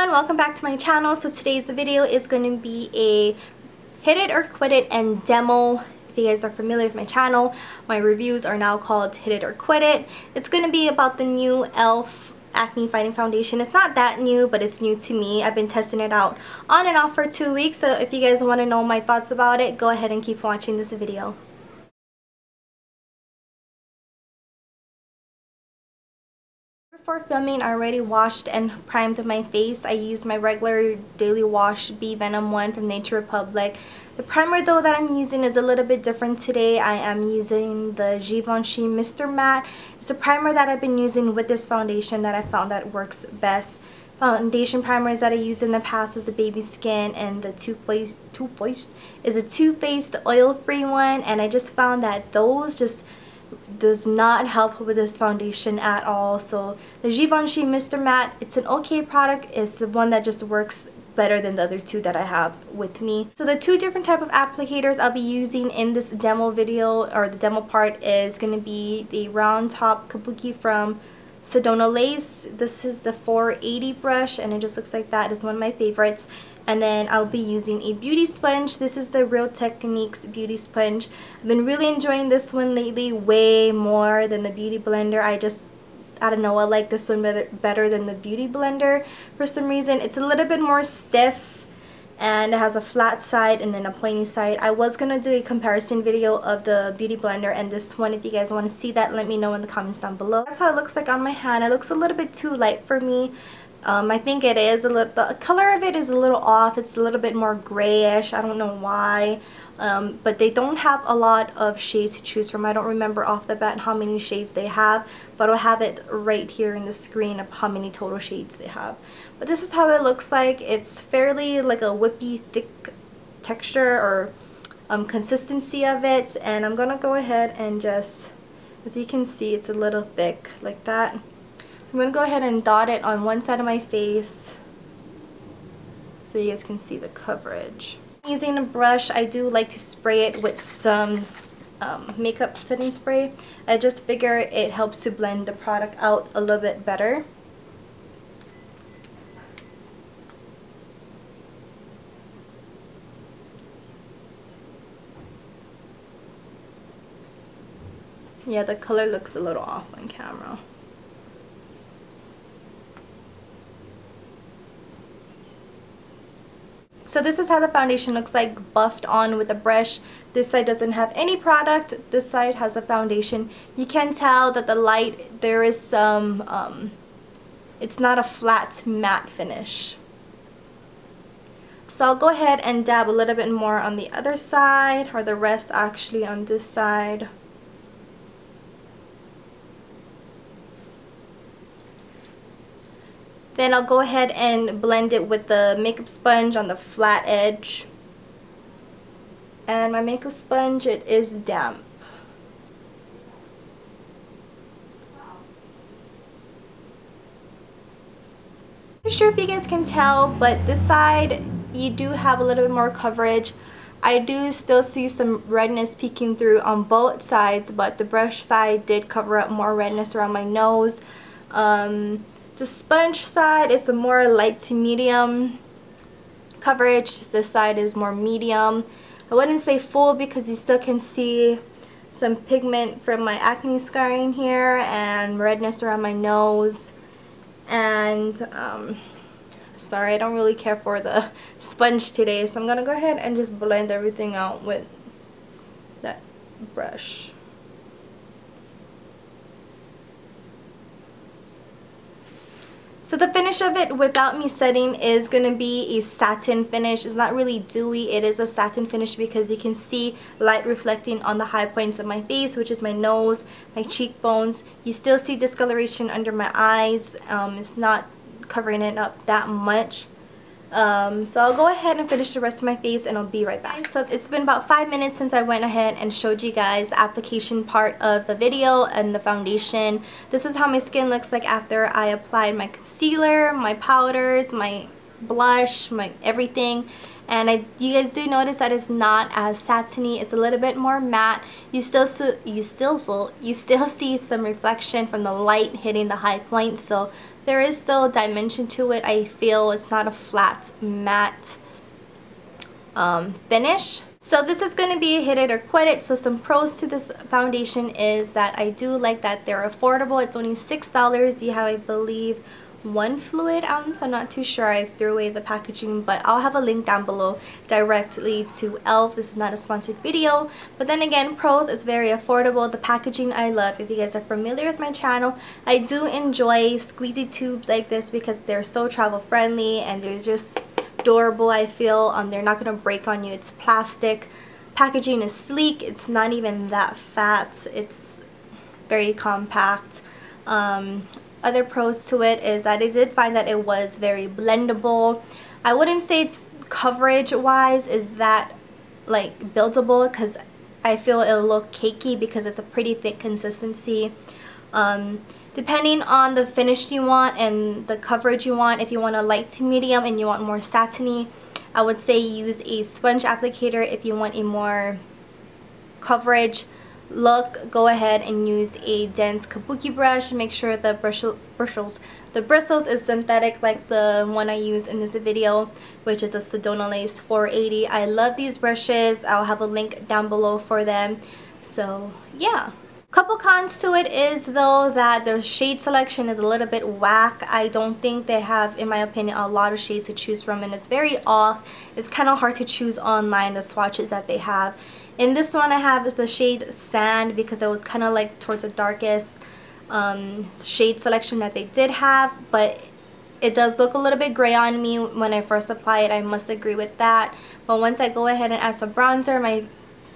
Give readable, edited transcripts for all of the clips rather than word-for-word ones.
everyone, welcome back to my channel. So today's video is going to be a hit it or quit it and demo. If you guys are familiar with my channel, my reviews are now called hit it or quit it. It's going to be about the new e.l.f. acne fighting foundation. It's not that new, but it's new to me. I've been testing it out on and off for 2 weeks, so if you guys want to know my thoughts about it, go ahead and keep watching this video. Before filming, I already washed and primed my face. I used my regular daily wash Bee Venom one from Nature Republic. The primer though that I'm using is a little bit different today. I am using the Givenchy Mr. Matte. It's a primer that I've been using with this foundation that I found that works best. Foundation primers that I used in the past was the Baby Skin and the Too Faced oil-free one, and I just found that those just does not help with this foundation at all. So the Givenchy Mr. Matte, it's an okay product. It's the one that just works better than the other two that I have with me. So the two different type of applicators I'll be using in this demo video, or the demo part, is going to be the round top kabuki from Sedona Lace. This is the 480 brush and it just looks like that. It's one of my favorites. And then I'll be using a beauty sponge. This is the Real Techniques beauty sponge. I've been really enjoying this one lately, way more than the beauty blender. I don't know, I like this one better than the beauty blender for some reason. It's a little bit more stiff and it has a flat side and then a pointy side. I was gonna do a comparison video of the beauty blender and this one. If you guys want to see that, let me know in the comments down below. That's how it looks like on my hand. It looks a little bit too light for me. I think it is the color of it is a little off. It's a little bit more grayish. I don't know why, but they don't have a lot of shades to choose from. I don't remember off the bat how many shades they have, but I'll have it right here in the screen of how many total shades they have. But this is how it looks like. It's fairly like a whippy thick texture or consistency of it, and I'm gonna go ahead and just, as you can see, it's a little thick like that. I'm going to go ahead and dot it on one side of my face so you guys can see the coverage. Using a brush, I do like to spray it with some makeup setting spray. I just figure it helps to blend the product out a little bit better. Yeah, the color looks a little off on camera. So this is how the foundation looks like buffed on with a brush. This side doesn't have any product. This side has the foundation. You can tell that the light, there is some, it's not a flat matte finish. So I'll go ahead and dab a little bit more on the other side, or the rest actually on this side. Then I'll go ahead and blend it with the makeup sponge on the flat edge. And my makeup sponge, it is damp. I'm not sure if you guys can tell, but this side you do have a little bit more coverage. I do still see some redness peeking through on both sides, but the brush side did cover up more redness around my nose. The sponge side is a more light to medium coverage. This side is more medium. I wouldn't say full because you still can see some pigment from my acne scarring here and redness around my nose. And sorry, I don't really care for the sponge today, so I'm gonna go ahead and just blend everything out with that brush. So the finish of it without me setting is going to be a satin finish. It's not really dewy. It is a satin finish because you can see light reflecting on the high points of my face, which is my nose, my cheekbones. You still see discoloration under my eyes. It's not covering it up that much. So I'll go ahead and finish the rest of my face and I'll be right back. So it's been about 5 minutes since I went ahead and showed you guys the application part of the video and the foundation. This is how my skin looks like after I applied my concealer, my powders, my blush, my everything. And you guys do notice that it's not as satiny. It's a little bit more matte. You still see some reflection from the light hitting the high point, so there is still a dimension to it. I feel it's not a flat matte finish. So this is going to be a hit it or quit it. So some pros to this foundation is that I do like that they're affordable. It's only $6. You have, I believe, 1 fluid ounce. I'm not too sure. I threw away the packaging, but I'll have a link down below directly to e.l.f. This is not a sponsored video. But then again, pros, it's very affordable. The packaging I love. If you guys are familiar with my channel, I do enjoy squeezy tubes like this because they're so travel friendly and they're just durable. I feel they're not going to break on you. It's plastic. Packaging is sleek. It's not even that fat. It's very compact. Other pros to it is that I did find that it was very blendable. I wouldn't say it's coverage wise is that like buildable, because I feel it'll look cakey because it's a pretty thick consistency. Depending on the finish you want and the coverage you want, if you want a light to medium and you want more satiny, I would say use a sponge applicator. If you want a more coverage look, go ahead and use a dense kabuki brush. Make sure the bristles is synthetic like the one I use in this video, which is a Sedona Lace 480. I love these brushes. I'll have a link down below for them. So yeah. Couple cons to it is though that the shade selection is a little bit whack. I don't think they have, in my opinion, a lot of shades to choose from, and it's very off. It's kind of hard to choose online the swatches that they have. In this one I have the shade Sand because it was kind of like towards the darkest shade selection that they did have, but it does look a little bit gray on me when I first apply it. I must agree with that. But once I go ahead and add some bronzer, my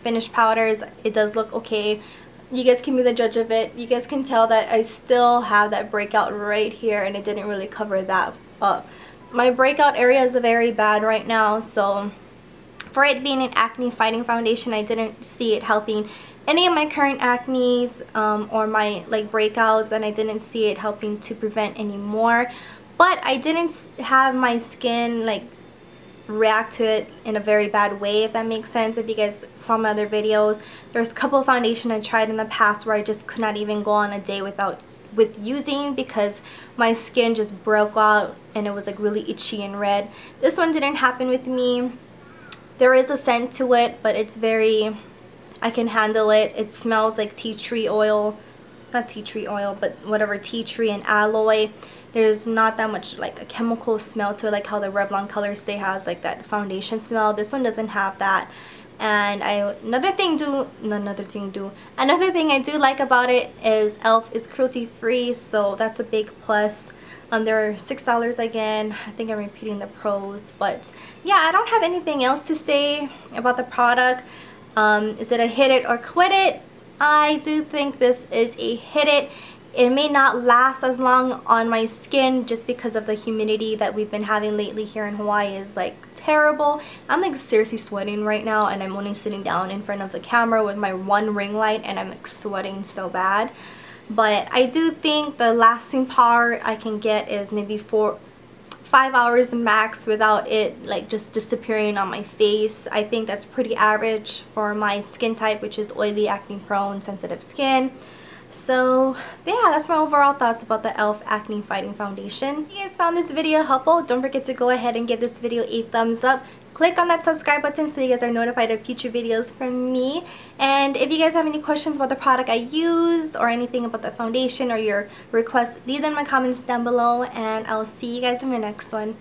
finished powders, it does look okay. You guys can be the judge of it. You guys can tell that I still have that breakout right here and it didn't really cover that up. My breakout area is very bad right now, so for it being an acne fighting foundation, I didn't see it helping any of my current acnes or my like breakouts, and I didn't see it helping to prevent any more. But I didn't have my skin like react to it in a very bad way, if that makes sense. If you guys saw my other videos, there's a couple of foundation I tried in the past where I just could not even go on a day with using because my skin just broke out and it was like really itchy and red. This one didn't happen with me. There is a scent to it, but it's very, I can handle it. It smells like tea tree oil, not tea tree oil, but whatever, tea tree and aloe. There's not that much like a chemical smell to it, like how the Revlon Color Stay has like that foundation smell. This one doesn't have that. And another thing I do like about it is e.l.f. is cruelty free, so that's a big plus. They're $6 again. I think I'm repeating the pros, but yeah, I don't have anything else to say about the product. Is it a hit it or quit it? I do think this is a hit it. It may not last as long on my skin just because of the humidity that we've been having lately here in Hawaii is like terrible. I'm like seriously sweating right now, and I'm only sitting down in front of the camera with my one ring light and I'm like sweating so bad. But I do think the lasting power I can get is maybe 5 hours max without it like just disappearing on my face. I think that's pretty average for my skin type, which is oily, acne prone, sensitive skin. So yeah, that's my overall thoughts about the e.l.f. Acne Fighting Foundation. If you guys found this video helpful, don't forget to go ahead and give this video a thumbs up. Click on that subscribe button so you guys are notified of future videos from me. And if you guys have any questions about the product I use or anything about the foundation or your requests, leave them in my comments down below, and I'll see you guys in my next one.